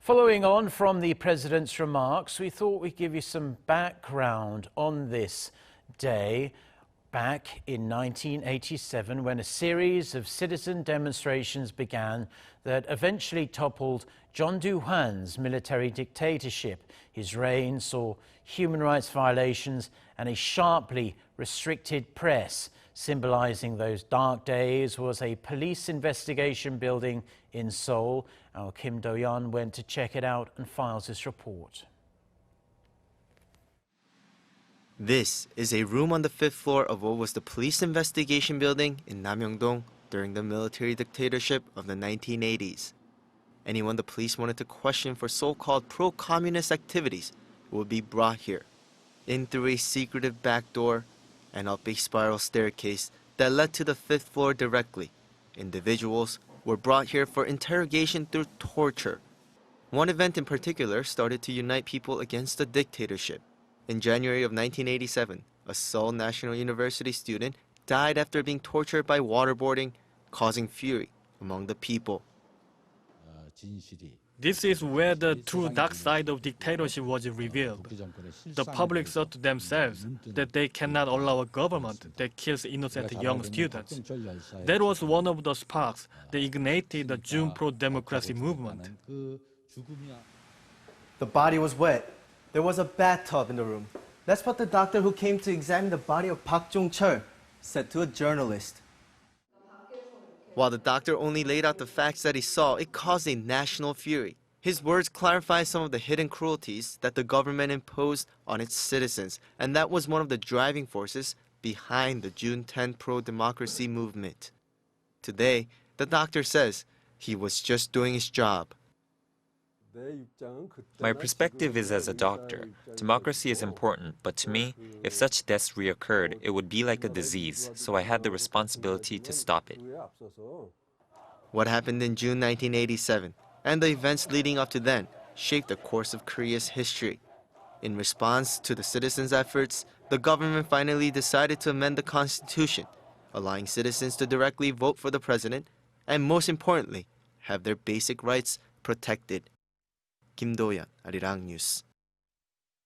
Following on from the president's remarks, we thought we'd give you some background on this day back in 1987 when a series of citizen demonstrations began that eventually toppled Chun Doo-hwan's military dictatorship. His reign saw human rights violations and a sharply restricted press. Symbolizing those dark days was a police investigation building in Seoul. Our Kim Do-yeon went to check it out and files this report. This is a room on the 5th floor of what was the police investigation building in Namyeong-dong during the military dictatorship of the 1980s. Anyone the police wanted to question for so-called pro-communist activities would be brought here, in through a secretive back door and up a spiral staircase that led to the 5th floor directly. Individuals were brought here for interrogation through torture. One event in particular started to unite people against the dictatorship. In January of 1987, a Seoul National University student died after being tortured by waterboarding, causing fury among the people. This is where the true dark side of dictatorship was revealed. The public thought to themselves that they cannot allow a government that kills innocent young students. That was one of the sparks that ignited the June pro-democracy movement. The body was wet. There was a bathtub in the room. That's what the doctor who came to examine the body of Park Jong-CHEOL said to a journalist. While the doctor only laid out the facts that he saw, it caused a national fury. His words clarified some of the hidden cruelties that the government imposed on its citizens, and that was one of the driving forces behind the June 10 pro-democracy movement. Today, the doctor says he was just doing his job. My perspective is as a doctor. Democracy is important, but to me, if such deaths reoccurred, it would be like a disease, so I had the responsibility to stop it. What happened in June 1987 and the events leading up to then shaped the course of Korea's history. In response to the citizens' efforts, the government finally decided to amend the constitution, allowing citizens to directly vote for the president and, most importantly, have their basic rights protected. Kim Do-yeon, Arirang News.